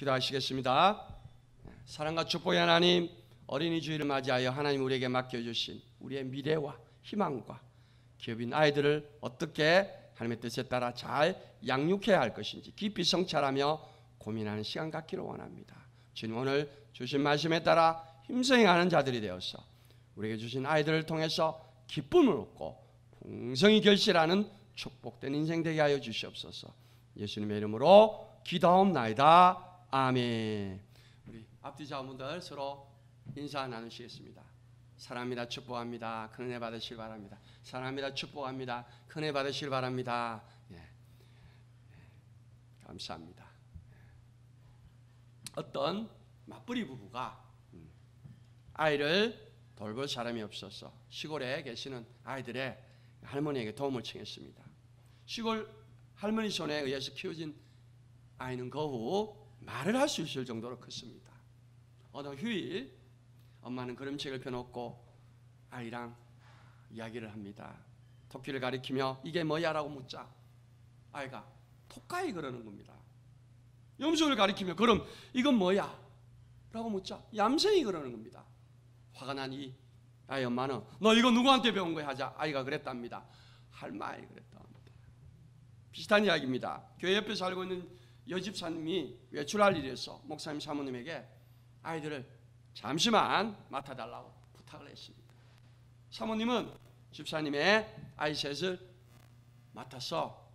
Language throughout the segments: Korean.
기도하시겠습니다. 사랑과 축복의 하나님, 어린이 주일을 맞이하여 하나님 우리에게 맡겨주신 우리의 미래와 희망과 기업인 아이들을 어떻게 하나님의 뜻에 따라 잘 양육해야 할 것인지 깊이 성찰하며 고민하는 시간 갖기를 원합니다. 주님, 오늘 주신 말씀에 따라 힘성하는 자들이 되어서 우리에게 주신 아이들을 통해서 기쁨을 얻고 풍성히 결실하는 축복된 인생 되게 하여 주시옵소서. 예수님의 이름으로 기도하옵나이다. 아멘. 우리 앞뒤 자분들 서로 인사 나누시겠습니다. 사랑합니다. 축복합니다. 큰 은혜 받으시길 바랍니다. 사랑합니다. 축복합니다. 큰 은혜 받으시길 바랍니다. 감사합니다. 어떤 맞벌이 부부가 아이를 돌볼 사람이 없어서 시골에 계시는 아이들의 할머니에게 도움을 청했습니다. 시골 할머니 손에 의해서 키워진 아이는 거후 말을 할 수 있을 정도로 컸습니다. 어느 휴일 엄마는 그림책을 펴놓고 아이랑 이야기를 합니다. 토끼를 가리키며 이게 뭐야? 라고 묻자 아이가 토까이 그러는 겁니다. 염소를 가리키며 그럼 이건 뭐야? 라고 묻자 얌생이 그러는 겁니다. 화가 난 이 아이 엄마는 너 이거 누구한테 배운 거야? 하자 아이가 그랬답니다. 할머니 그랬답니다. 비슷한 이야기입니다. 교회 옆에 살고 있는 여집사님이 외출할 일이 있어 목사님 사모님에게 아이들을 잠시만 맡아달라고 부탁을 했습니다. 사모님은 집사님의 아이 셋을 맡아서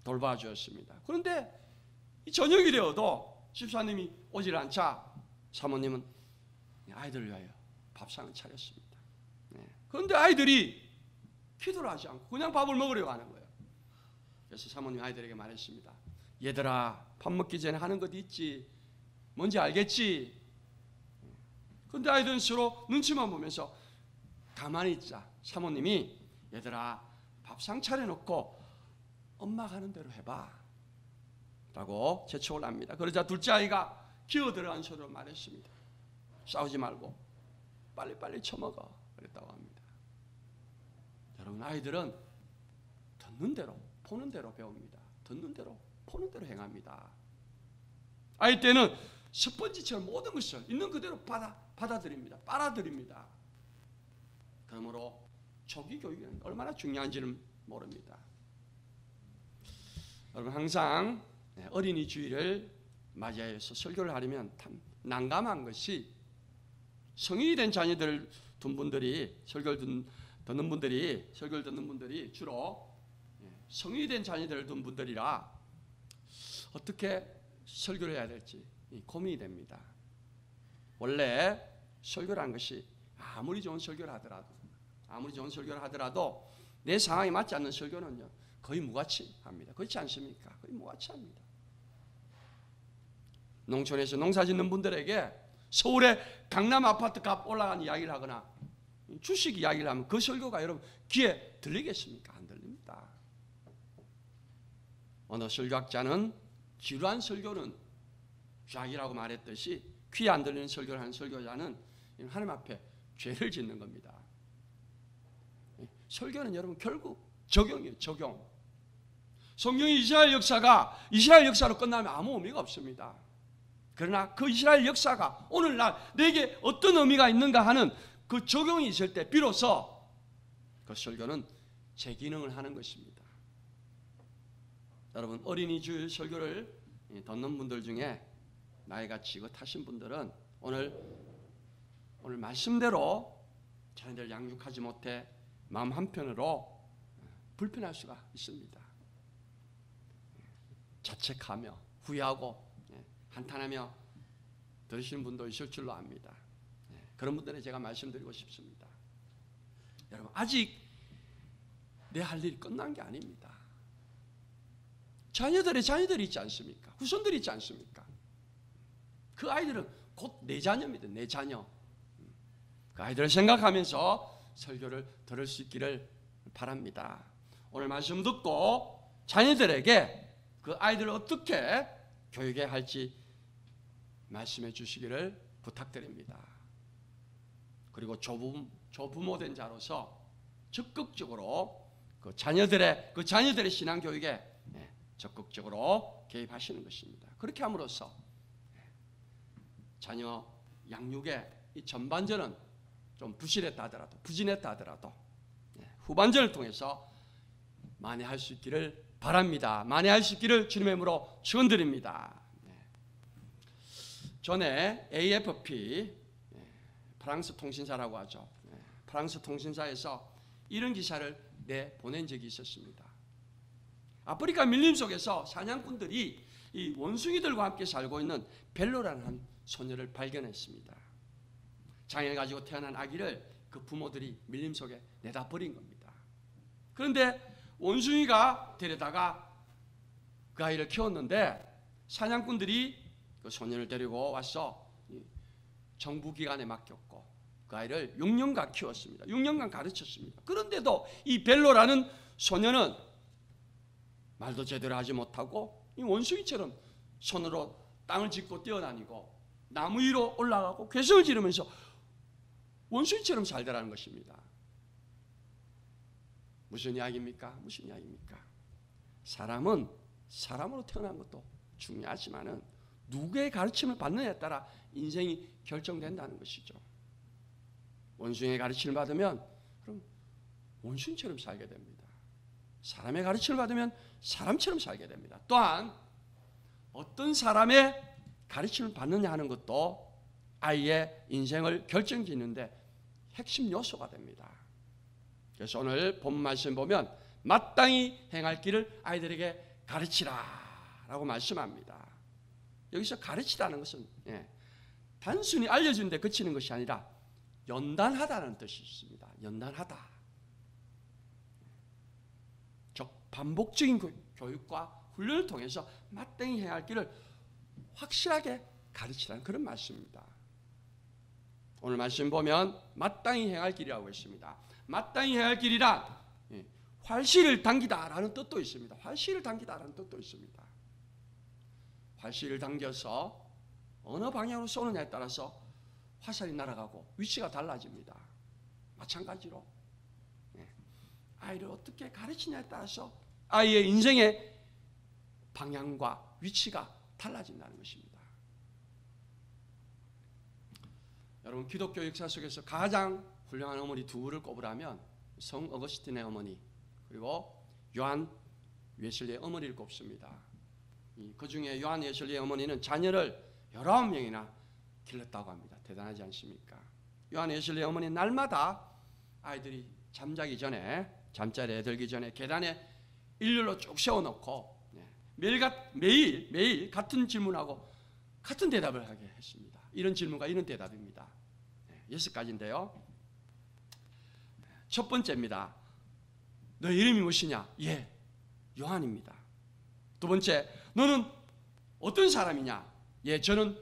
돌봐주었습니다. 그런데 이 저녁이 되어도 집사님이 오질 않자 사모님은 아이들을 위하여 밥상을 차렸습니다. 그런데 아이들이 기도를 하지 않고 그냥 밥을 먹으려고 하는 거예요. 그래서 사모님 아이들에게 말했습니다. 얘들아, 밥 먹기 전에 하는 것 있지? 뭔지 알겠지? 그런데 아이들은 서로 눈치만 보면서 가만히 있자. 사모님이 얘들아, 밥상 차려놓고 엄마가 하는 대로 해봐 라고 재촉을 합니다. 그러자 둘째 아이가 기어들어간 소리로 말했습니다. 싸우지 말고 빨리빨리 처먹어 그랬다고 합니다. 여러분, 아이들은 듣는 대로 보는 대로 배웁니다. 듣는 대로 보는 대로 행합니다. 아이 때는 스펀지처럼 모든 것을 있는 그대로 받아들입니다. 빨아들입니다. 그러므로 초기 교육은 얼마나 중요한지는 모릅니다. 여러분, 항상 어린이 주일을 맞이해서 설교를 하려면 참 난감한 것이 성인이 된 자녀들 둔 분들이 설교를 듣는 분들이 주로 성인이 된 자녀들을 둔 분들이라 어떻게 설교를 해야 될지 고민이 됩니다. 원래 설교라는 것이 아무리 좋은 설교를 하더라도 내 상황에 맞지 않는 설교는요 거의 무가치합니다. 그렇지 않습니까? 거의 무가치합니다. 농촌에서 농사 짓는 분들에게 서울의 강남 아파트 값 올라간 이야기를 하거나 주식 이야기를 하면 그 설교가 여러분 귀에 들리겠습니까? 안 들립니다. 어느 설교학자는 지루한 설교는 쫙이라고 말했듯이 귀에 안 들리는 설교를 하는 설교자는 하나님 앞에 죄를 짓는 겁니다. 설교는 여러분 결국 적용이에요. 적용. 성경의 이스라엘 역사로 끝나면 아무 의미가 없습니다. 그러나 그 이스라엘 역사가 오늘날 내게 어떤 의미가 있는가 하는 그 적용이 있을 때 비로소 그 설교는 제 기능을 하는 것입니다. 여러분, 어린이 주일 설교를 듣는 분들 중에 나이가 지긋하신 분들은 오늘 말씀대로 자녀들 양육하지 못해 마음 한편으로 불편할 수가 있습니다. 자책하며 후회하고 한탄하며 들으시는 분도 있을 줄로 압니다. 그런 분들에 제가 말씀드리고 싶습니다. 여러분, 아직 내 할 일이 끝난 게 아닙니다. 자녀들이 있지 않습니까? 후손들이 있지 않습니까? 그 아이들은 곧 내 자녀입니다. 내 자녀. 그 아이들을 생각하면서 설교를 들을 수 있기를 바랍니다. 오늘 말씀 듣고 자녀들에게 그 아이들을 어떻게 교육해야 할지 말씀해 주시기를 부탁드립니다. 그리고 조부모된 자로서 적극적으로 그 자녀들의 신앙 교육에 적극적으로 개입하시는 것입니다. 그렇게 함으로써 자녀 양육에 이 전반전은 좀 부실했다 하더라도, 부진했다 하더라도 후반전을 통해서 만회할 수 있기를 바랍니다. 만회할 수 있기를 주님의 이름으로 축원드립니다. 전에 AFP, 프랑스 통신사라고 하죠. 프랑스 통신사에서 이런 기사를 보낸 적이 있었습니다. 아프리카 밀림 속에서 사냥꾼들이 이 원숭이들과 함께 살고 있는 벨로라는 한 소녀를 발견했습니다. 장애를 가지고 태어난 아기를 그 부모들이 밀림 속에 내다 버린 겁니다. 그런데 원숭이가 데려다가 그 아이를 키웠는데 사냥꾼들이 그 소년을 데리고 와서 정부기관에 맡겼고 그 아이를 6년간 키웠습니다. 6년간 가르쳤습니다. 그런데도 이 벨로라는 소년은 말도 제대로 하지 못하고 이 원숭이처럼 손으로 땅을 짚고 뛰어다니고 나무 위로 올라가고 괴성을 지르면서 원숭이처럼 살더라는 것입니다. 무슨 이야기입니까? 무슨 이야기입니까? 사람은 사람으로 태어난 것도 중요하지만은 누구의 가르침을 받느냐에 따라 인생이 결정된다는 것이죠. 원숭이의 가르침을 받으면 그럼 원숭이처럼 살게 됩니다. 사람의 가르침을 받으면 사람처럼 살게 됩니다. 또한 어떤 사람의 가르침을 받느냐 하는 것도 아이의 인생을 결정짓는데 핵심 요소가 됩니다. 그래서 오늘 본 말씀 보면 마땅히 행할 길을 아이들에게 가르치라 라고 말씀합니다. 여기서 가르치라는 것은 단순히 알려주는 데 그치는 것이 아니라 연단하다는 뜻이 있습니다. 연단하다. 즉 반복적인 교육과 훈련을 통해서 마땅히 행할 길을 확실하게 가르치라는 그런 말씀입니다. 오늘 말씀 보면 마땅히 행할 길이라고 했습니다. 마땅히 행할 길이란 활시를 당기다라는 뜻도 있습니다. 활시를 당기다라는 뜻도 있습니다. 활시를 당겨서 어느 방향으로 쏘느냐에 따라서 화살이 날아가고 위치가 달라집니다. 마찬가지로 아이를 어떻게 가르치냐에 따라서 아이의 인생의 방향과 위치가 달라진다는 것입니다. 여러분 기독교 역사 속에서 가장 훌륭한 어머니 두를 꼽으라면 성 어거스틴의 어머니 그리고 요한 웨슬리의 어머니를 꼽습니다. 그 중에 요한 웨슬리의 어머니는 자녀를 19명이나 길렀다고 합니다. 대단하지 않습니까? 요한 웨슬리의 어머니는 날마다 아이들이 잠자기 전에 잠자리에 들기 전에 계단에 일렬로 쭉 세워놓고 매일 같은 질문하고 같은 대답을 하게 했습니다. 이런 질문과 이런 대답입니다. 6가지인데요. 첫 번째입니다. 너 이름이 무엇이냐? 예, 요한입니다. 두 번째, 너는 어떤 사람이냐? 예, 저는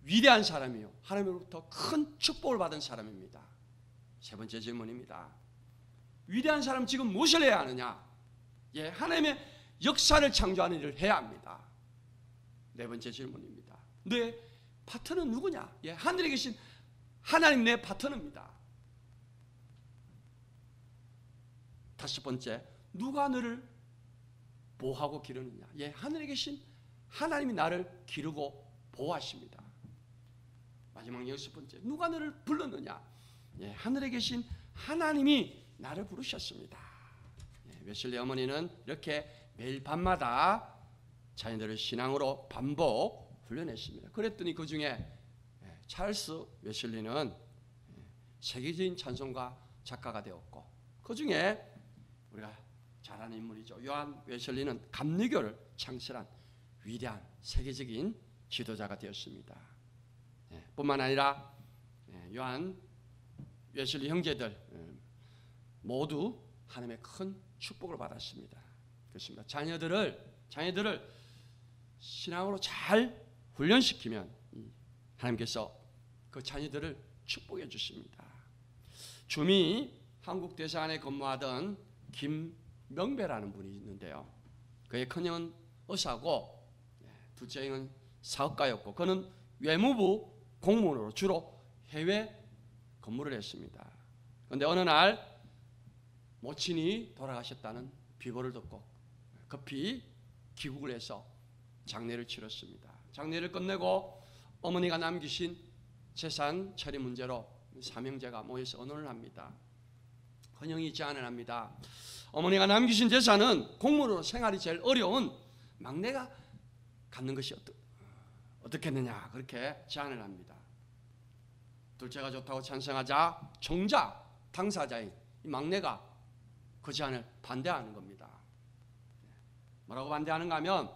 위대한 사람이요. 하나님으로부터 큰 축복을 받은 사람입니다. 세 번째 질문입니다. 위대한 사람 지금 무엇을 해야 하느냐? 예, 하나님의 역사를 창조하는 일을 해야 합니다. 네 번째 질문입니다. 내 파트너는 누구냐? 예, 하늘에 계신 하나님 내 파트너입니다. 다섯 번째, 누가 너를 보호하고 기르느냐? 예, 하늘에 계신 하나님이 나를 기르고 보호하십니다. 마지막 여섯 번째, 누가 너를 불렀느냐? 예, 하늘에 계신 하나님이 나를 부르셨습니다. 예, 웨슬리 어머니는 이렇게 매일 밤마다 자녀들을 신앙으로 반복 훈련했습니다. 그랬더니 그 중에 찰스 웨슬리는 세계적인 찬송가 작가가 되었고 그 중에 우리가 잘 아는 인물이죠. 요한 웨슬리는 감리교를 창설한 위대한 세계적인 지도자가 되었습니다. 뿐만 아니라 요한 웨슬리 형제들 모두 하나님의 큰 축복을 받았습니다. 그렇습니다. 자녀들을 신앙으로 잘 훈련시키면 하나님께서 그 자녀들을 축복해 주십니다. 주미 한국 대사관에 근무하던 김명배라는 분이 있는데요. 그의 큰형은 의사고 둘째 형은 사업가였고 그는 외무부 공무원으로 주로 해외 근무를 했습니다. 그런데 어느 날 모친이 돌아가셨다는 비보를 듣고 급히 귀국을 해서 장례를 치렀습니다. 장례를 끝내고 어머니가 남기신 재산 처리 문제로 삼형제가 모여서 언론을 합니다. 헌영이 제안을 합니다. 어머니가 남기신 재산은 공무원으로 생활이 제일 어려운 막내가 갖는 것이 어떻겠느냐, 그렇게 제안을 합니다. 둘째가 좋다고 찬성하자 정작 당사자인 이 막내가 그 제안을 반대하는 겁니다. 뭐라고 반대하는가 하면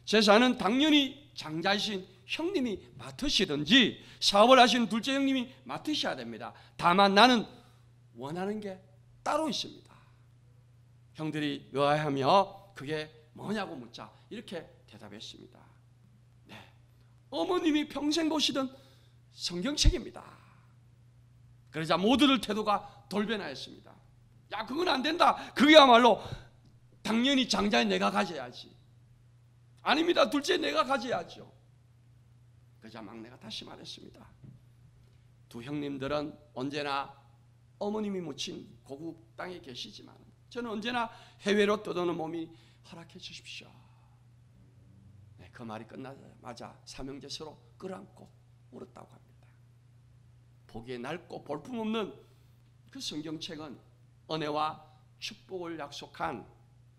재산은 당연히 장자이신 형님이 맡으시든지 사업을 하시는 둘째 형님이 맡으셔야 됩니다. 다만 나는 원하는 게 따로 있습니다. 형들이 의아해하며 그게 뭐냐고 묻자 이렇게 대답했습니다. 네, 어머님이 평생 보시던 성경책입니다. 그러자 모두들 태도가 돌변하였습니다. 야, 그건 안 된다. 그게야말로 당연히 장자인 내가 가져야지. 아닙니다. 둘째 내가 가져야죠. 그러자 막내가 다시 말했습니다. 두 형님들은 언제나 어머님이 묻힌 고국 땅에 계시지만 저는 언제나 해외로 떠도는 몸이 허락해 주십시오. 네, 그 말이 끝나자마자 삼형제 서로 끌어안고 울었다고 합니다. 보기에 낡고 볼품없는 그 성경책은 은혜와 축복을 약속한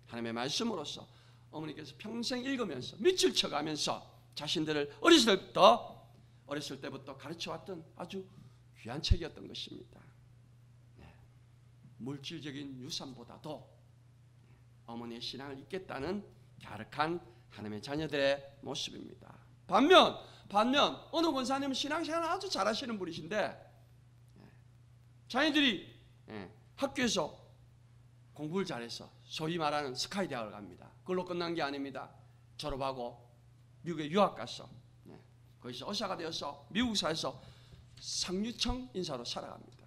하나님의 말씀으로서 어머니께서 평생 읽으면서 밑을 쳐가면서 자신들을 어렸을 때부터 가르쳐왔던 아주 귀한 책이었던 것입니다. 네. 물질적인 유산보다도 어머니의 신앙을 잊겠다는 갸륵한 하나님의 자녀들의 모습입니다. 반면 어느 권사님은 신앙생활을 아주 잘하시는 분이신데 자녀들이 학교에서 공부를 잘해서 소위 말하는 스카이 대학을 갑니다. 그걸로 끝난 게 아닙니다. 졸업하고 미국에 유학 가서 거기서 의사가 되어서 미국 사회에서 상류층 인사로 살아갑니다.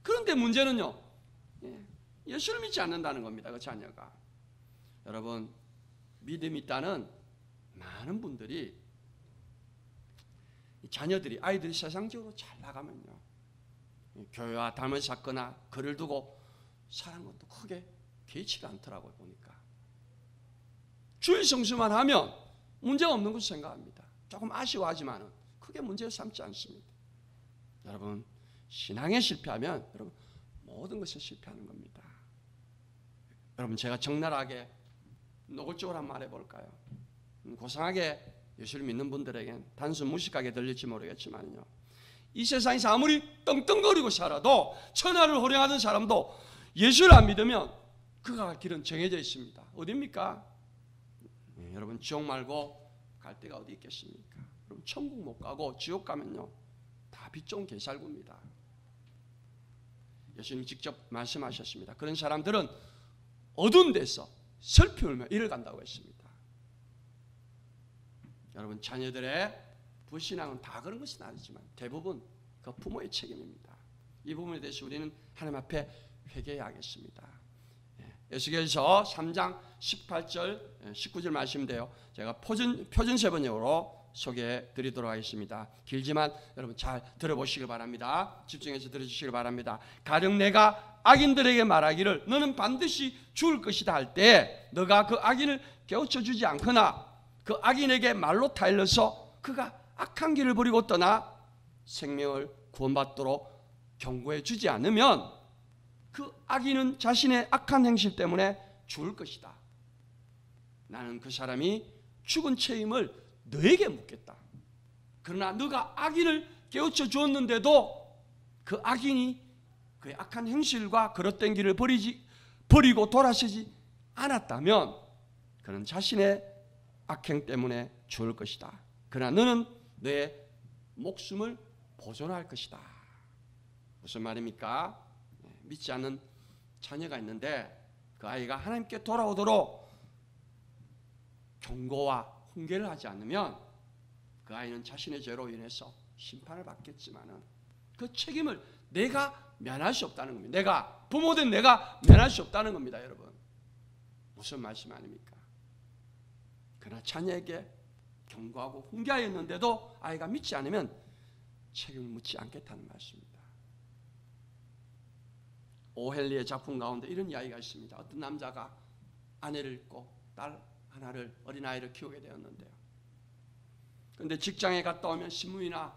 그런데 문제는요, 예수를 믿지 않는다는 겁니다. 그 자녀가. 여러분, 믿음 있다는 많은 분들이 자녀들이 아이들이 세상적으로 잘 나가면요, 교회와 담을 쌓거나 거리를 두고 사는 것도 크게 개의치가 않더라고요. 보니까 주일 성수만 하면 문제가 없는 것으로 생각합니다. 조금 아쉬워하지만 크게 문제를 삼지 않습니다. 여러분, 신앙에 실패하면 여러분 모든 것에 실패하는 겁니다. 여러분, 제가 적나라하게 노골적으로 한번 말해볼까요? 고상하게 예수를 믿는 분들에겐 단순 무식하게 들릴지 모르겠지만요, 이 세상에서 아무리 떵떵거리고 살아도 천하를 호령하던 사람도 예수를 안 믿으면 그가 갈 길은 정해져 있습니다. 어디입니까? 여러분, 지옥 말고 갈 데가 어디 있겠습니까? 여러분, 천국 못 가고 지옥 가면요 다 빚 좋은 개살구입니다. 예수님이 직접 말씀하셨습니다. 그런 사람들은 어두운 데서 슬피 울며 이를 간다고 했습니다. 여러분, 자녀들의 불신앙은 다 그런 것은 아니지만 대부분 그 부모의 책임입니다. 이 부분에 대해서 우리는 하나님 앞에 회개해야겠습니다. 에스겔서 3장 18절 19절 말씀인데요, 제가 표준세 번역으로 소개해 드리도록 하겠습니다. 길지만 여러분 잘 들어보시길 바랍니다. 집중해서 들어주시길 바랍니다. 가령 내가 악인들에게 말하기를 너는 반드시 죽을 것이다 할 때 너가 그 악인을 깨우쳐 주지 않거나 그 악인에게 말로 타일러서 그가 악한 길을 버리고 떠나 생명을 구원받도록 경고해 주지 않으면 그 악인은 자신의 악한 행실 때문에 죽을 것이다. 나는 그 사람이 죽은 책임을 너에게 묻겠다. 그러나 너가 악인을 깨우쳐 주었는데도 그 악인이 그의 악한 행실과 그릇된 길을 버리고 돌아서지 않았다면 그는 자신의 악행 때문에 죽을 것이다. 그러나 너는 너의 목숨을 보존할 것이다. 무슨 말입니까? 믿지 않는 자녀가 있는데 그 아이가 하나님께 돌아오도록 경고와 훈계를 하지 않으면 그 아이는 자신의 죄로 인해서 심판을 받겠지만 그 책임을 내가 면할 수 없다는 겁니다. 내가 부모된 내가 면할 수 없다는 겁니다. 여러분, 무슨 말씀 아닙니까? 그러나 자녀에게 경고하고 훈계하였는데도 아이가 믿지 않으면 책임을 묻지 않겠다는 말씀입니다. 오헬리의 작품 가운데 이런 이야기가 있습니다. 어떤 남자가 아내를 잃고 딸 하나를, 어린아이를 키우게 되었는데요, 그런데 직장에 갔다 오면 신문이나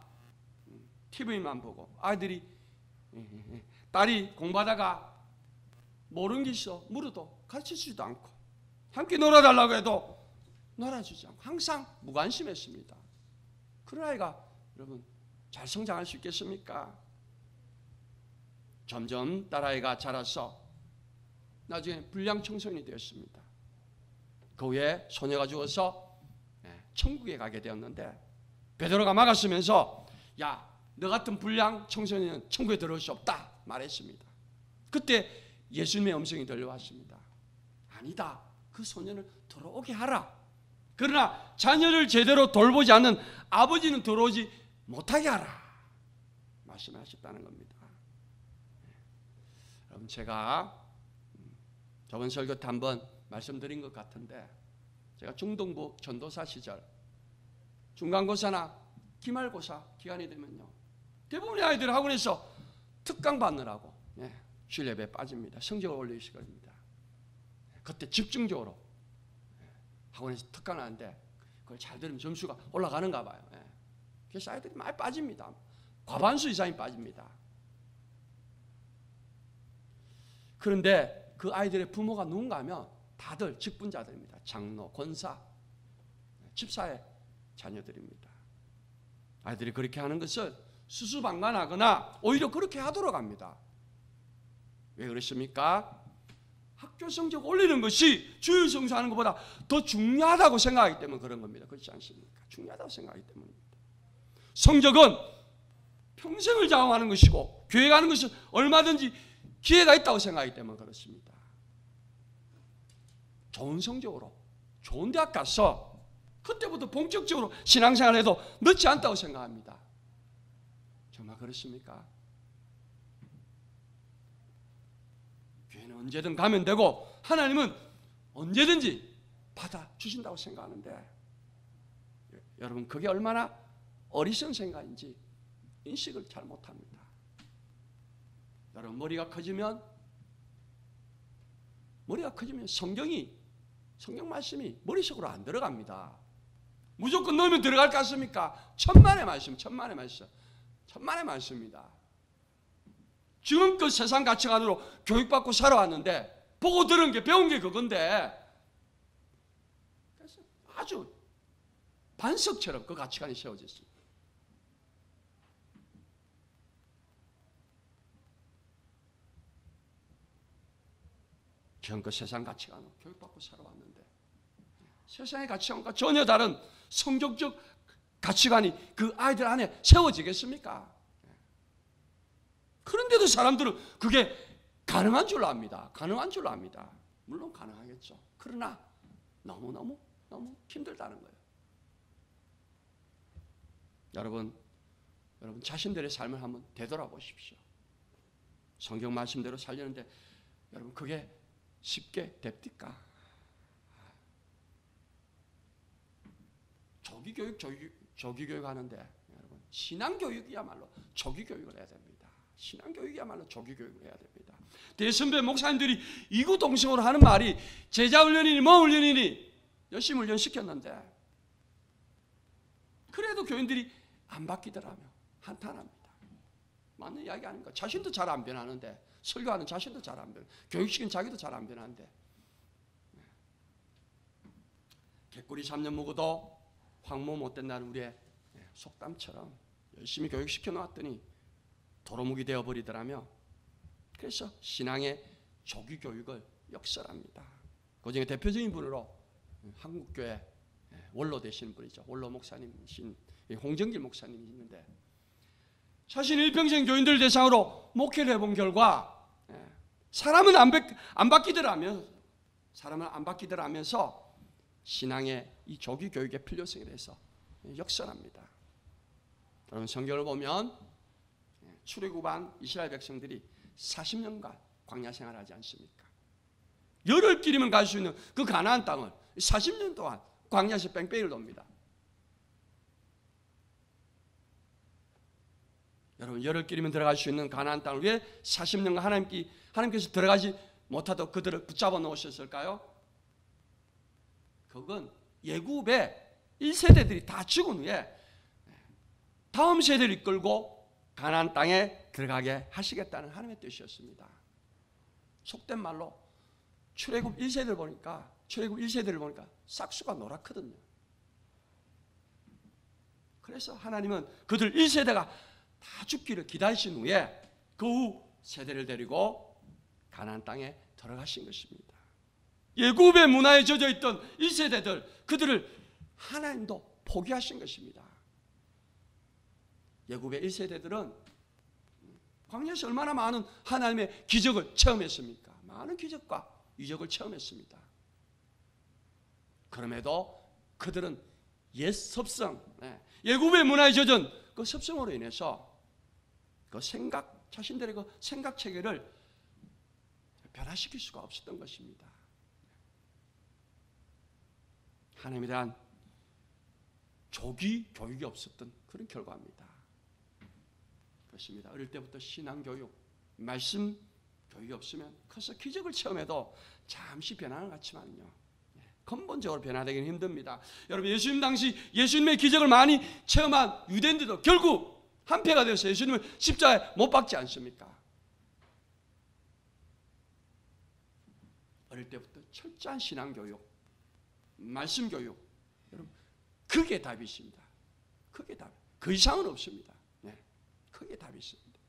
TV만 보고 아이들이 딸이 공부하다가 모르는 게 있어 물어도 가르쳐주지도 않고 함께 놀아달라고 해도 놀아주지 않고 항상 무관심했습니다. 그런 아이가 여러분 잘 성장할 수 있겠습니까? 점점 딸아이가 자라서 나중에 불량 청소년이 되었습니다. 그 후에 소녀가 죽어서 천국에 가게 되었는데 베드로가 막았으면서 야, 너 같은 불량 청소년은 천국에 들어올 수 없다 말했습니다. 그때 예수님의 음성이 들려왔습니다. 아니다. 그 소년을 들어오게 하라. 그러나 자녀를 제대로 돌보지 않는 아버지는 들어오지 못하게 하라 말씀하셨다는 겁니다. 여러분 제가 저번 설교 때 한번 말씀드린 것 같은데 제가 중동부 전도사 시절 중간고사나 기말고사 기간이 되면요 대부분의 아이들 학원에서 특강 받느라고 주일 예배에 빠집니다. 성적을 올리기 겁니다. 그때 집중적으로 학원에서 특강을 하는데 그걸 잘 들으면 점수가 올라가는가 봐요. 그래서 아이들이 많이 빠집니다. 과반수 이상이 빠집니다. 그런데 그 아이들의 부모가 누군가 하면 다들 직분자들입니다. 장로, 권사, 집사의 자녀들입니다. 아이들이 그렇게 하는 것은 수수방관하거나 오히려 그렇게 하도록 합니다. 왜 그렇습니까? 학교 성적 올리는 것이 주일 성수하는 것보다 더 중요하다고 생각하기 때문에 그런 겁니다. 그렇지 않습니까? 중요하다고 생각하기 때문입니다. 성적은 평생을 좌우하는 것이고 교회 가는 것은 얼마든지 기회가 있다고 생각하기 때문에 그렇습니다. 좋은 성적으로 좋은 대학 가서 그때부터 본격적으로 신앙생활을 해도 늦지 않다고 생각합니다. 정말 그렇습니까? 교회는 언제든 가면 되고 하나님은 언제든지 받아주신다고 생각하는데 여러분 그게 얼마나 어리석은 생각인지 인식을 잘 못합니다. 여러분 머리가 커지면 성경 말씀이 머릿속으로 안 들어갑니다. 무조건 넣으면 들어갈 것 같습니까? 천만의 말씀입니다. 지금껏 세상 가치관으로 교육받고 살아왔는데 보고 들은 게 배운 게 그건데 그래서 아주 반석처럼 그 가치관이 세워졌습니다. 지금껏 세상 가치관으로 교육받고 살아왔는데 세상의 가치관과 전혀 다른 성경적 가치관이 그 아이들 안에 세워지겠습니까? 그런데도 사람들은 그게 가능한 줄로 압니다. 물론 가능하겠죠. 그러나 너무 힘들다는 거예요. 여러분 자신들의 삶을 한번 되돌아보십시오. 성경 말씀대로 살려는데 여러분 그게 쉽게 됩니까? 조기교육 하는데 여러분 신앙교육이야말로 조기교육을 해야 됩니다. 대선배 목사님들이 이구동성으로 하는 말이 제자훈련이니 훈련이니 열심히 훈련시켰는데 그래도 교인들이 안 바뀌더라며 한탄합니다. 맞는 이야기 아닌가? 자신도 잘 안 변하는데 설교하는 자신도 잘 안 변, 교육시킨 자기도 잘 안 변하는데 개꿀이 3년 묵어도 황모 못 된다는 우리의 속담처럼 열심히 교육시켜 놓았더니 도루묵이 되어버리더라며. 그래서 신앙의 조기교육을 역설합니다. 그 중에 대표적인 분으로 한국교회 원로 되시는 분이죠. 원로 목사님이신 홍정길 목사님이 있는데 자신 일평생 교인들 대상으로 목회를 해본 결과 사람은 안 바뀌더라면서 신앙의 이 조기 교육의 필요성에 대해서 역설합니다. 여러분 성경을 보면 출애굽한 이스라엘 백성들이 40년간 광야 생활하지 않습니까? 열흘끼리면 갈 수 있는 그 가나안 땅을 40년 동안 광야에서 뺑뺑이를 돕니다. 여러분 열흘끼리면 들어갈 수 있는 가나안 땅을 왜 40년간 하나님께서 들어가지 못하도록 그들을 붙잡아 놓으셨을까요? 그건 예굽의 1세대들이 다 죽은 후에 다음 세대를 이끌고 가나안 땅에 들어가게 하시겠다는 하나님의 뜻이었습니다. 속된 말로 출애굽 1세대를 보니까 싹수가 노랗거든요. 그래서 하나님은 그들 1세대가 다 죽기를 기다리신 후에 그 후 세대를 데리고 가나안 땅에 들어가신 것입니다. 애굽의 문화에 젖어 있던 1세대들, 그들을 하나님도 포기하신 것입니다. 애굽의 1세대들은 광야에서 얼마나 많은 하나님의 기적을 체험했습니까? 많은 기적과 이적을 체험했습니다. 그럼에도 그들은 옛 섭성, 애굽의 문화에 젖은 그 섭성으로 인해서 그 자신들의 그 생각 체계를 변화시킬 수가 없었던 것입니다. 하나님에 대한 교육이 없었던 그런 결과입니다. 그렇습니다. 어릴 때부터 신앙교육, 말씀 교육이 없으면 커서 기적을 체험해도 잠시 변화는 같지만요, 근본적으로 변화되기는 힘듭니다. 여러분, 예수님 당시 예수님의 기적을 많이 체험한 유대인들도 결국 한패가 되어서 예수님을 십자가에 못 박지 않습니까? 어릴 때부터 철저한 신앙교육, 말씀교육, 여러분, 그게 답이 있습니다. 그게 답. 그 이상은 없습니다. 그게 답이 있습니다.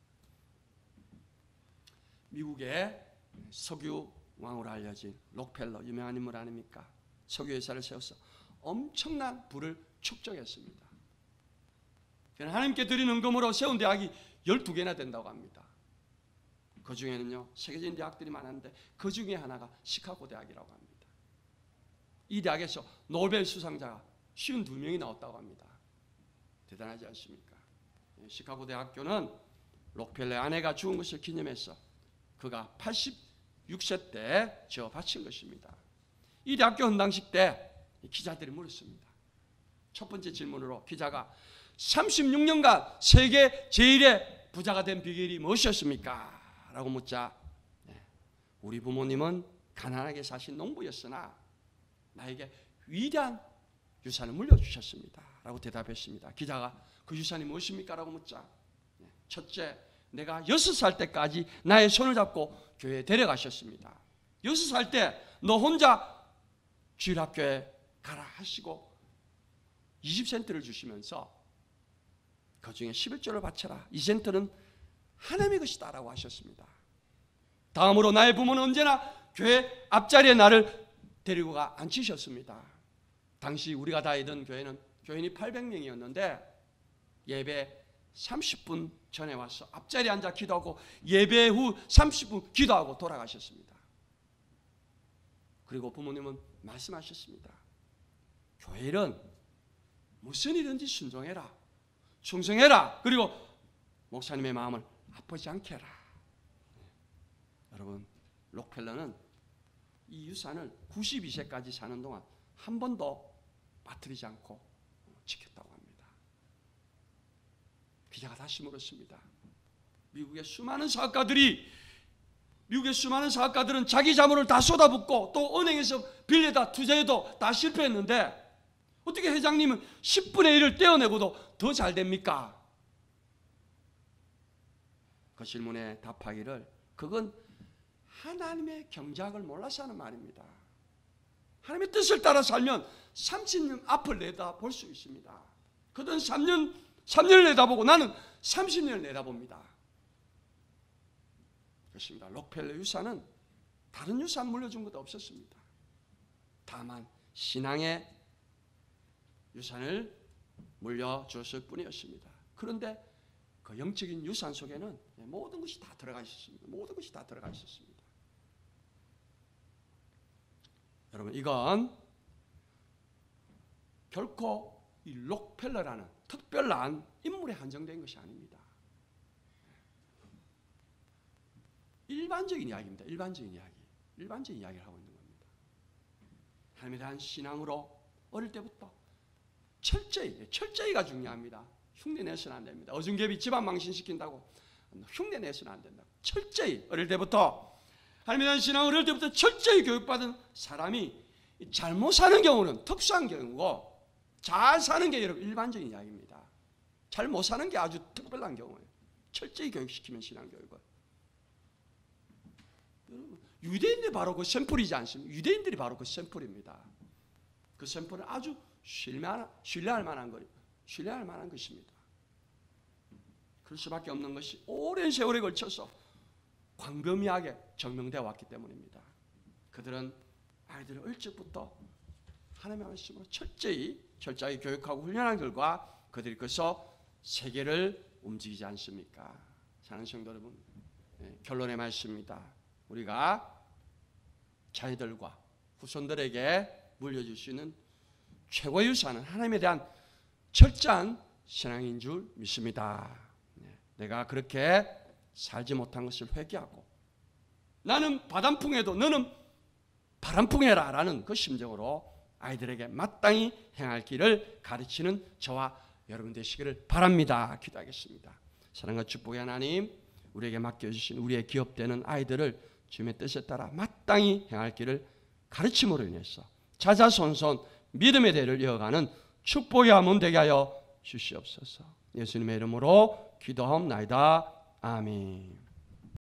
미국의 석유 왕으로 알려진 록펠러, 유명한 인물 아닙니까? 석유 회사를 세워서 엄청난 부를 축적했습니다. 하나님께 드리는 헌금으로 세운 대학이 12개나 된다고 합니다. 그 중에는요, 세계적인 대학들이 많은데 그 중에 하나가 시카고 대학이라고 합니다. 이 대학에서 노벨 수상자가 52명이 나왔다고 합니다. 대단하지 않습니까? 시카고 대학교는 록펠러의 아내가 죽은 것을 기념해서 그가 86세 때 지어 바친 것입니다. 이 대학교 헌당식 때 기자들이 물었습니다. 첫 번째 질문으로 기자가 36년간 세계 제1의 부자가 된 비결이 무엇이었습니까? 라고 묻자, 우리 부모님은 가난하게 사신 농부였으나 나에게 위대한 유산을 물려주셨습니다. 라고 대답했습니다. 기자가 그 유산이 무엇입니까? 라고 묻자, 첫째, 내가 6살 때까지 나의 손을 잡고 교회에 데려가셨습니다. 6살 때 너 혼자 주일학교에 가라 하시고 20센트를 주시면서 그 중에 11조를 바쳐라. 이 센트는 하나님의 것이다 라고 하셨습니다. 다음으로 나의 부모는 언제나 교회 앞자리에 나를 데리고 가 앉히셨습니다. 당시 우리가 다니던 교회는 교인이 800명이었는데 예배 30분 전에 와서 앞자리에 앉아 기도하고 예배 후 30분 기도하고 돌아가셨습니다. 그리고 부모님은 말씀하셨습니다. 교회는 무슨 일인지 순종해라, 충성해라, 그리고 목사님의 마음을 아프지 않게 해라. 여러분, 록펠러는 이 유산을 92세까지 사는 동안 한 번도 빠뜨리지 않고 지켰다고 합니다. 기자가 다시 물었습니다. 미국의 수많은 사업가들은 자기 자본을 다 쏟아붓고 또 은행에서 빌려다 투자해도 다 실패했는데 어떻게 회장님은 10분의 1을 떼어내고도 더 잘 됩니까? 그 질문에 답하기를 그건 하나님의 경작을 몰라서 하는 말입니다. 하나님의 뜻을 따라 살면 30년 앞을 내다볼 수 있습니다. 그들은 3년을 내다보고 나는 30년을 내다봅니다. 그렇습니다. 록펠러 유산은 다른 유산 물려준 것도 없었습니다. 다만 신앙의 유산을 물려주었을 뿐이었습니다. 그런데 그 영적인 유산 속에는 모든 것이 다 들어가 있었습니다. 모든 것이 다 들어가 있었습니다. 여러분, 이건 결코 이 록펠러라는 특별한 인물에 한정된 것이 아닙니다. 일반적인 이야기입니다. 일반적인 이야기를 하고 있는 겁니다. 하나님에 대한 신앙으로 어릴 때부터 철저히가 중요합니다. 흉내 내서는 안 됩니다. 어중개비 집안 망신시킨다고 흉내 내서는 안 된다. 철저히 어릴 때부터 하나님에 대한 신앙을 어릴 때부터 철저히 교육받은 사람이 잘못 사는 경우는 특수한 경우고 잘 사는 게 여러분 일반적인 이야기입니다. 잘 못 사는 게 아주 특별한 경우예요. 철저히 교육시키면 신앙교육을. 여러분, 유대인들이 바로 그 샘플이지 않습니까? 유대인들이 바로 그 샘플입니다. 그 샘플은 아주 신뢰할 만한 거예요. 신뢰할 만한 것입니다. 그럴 수밖에 없는 것이 오랜 세월에 걸쳐서 광범위하게 증명되어 왔기 때문입니다. 그들은 아이들을 일찍부터 하나님의 말씀으로 철저히 교육하고 훈련한 결과 그들이 그래서 세계를 움직이지 않습니까? 사랑하는 성도 여러분, 결론의 말씀입니다. 우리가 자녀들과 후손들에게 물려줄 수 있는 최고의 유산은 하나님에 대한 철저한 신앙인 줄 믿습니다. 내가 그렇게 살지 못한 것을 회개하고 나는 바람풍에도 너는 바람풍해라 라는 그 심정으로 아이들에게 마땅히 행할 길을 가르치는 저와 여러분 되시기를 바랍니다. 기도하겠습니다. 사랑과 축복의 하나님, 우리에게 맡겨주신 우리의 기업되는 아이들을 주님의 뜻에 따라 마땅히 행할 길을 가르침으로 인해서 자자손손 믿음의 대를 이어가는 축복의 가문 되게 하여 주시옵소서. 예수님의 이름으로 기도하옵나이다. 아멘.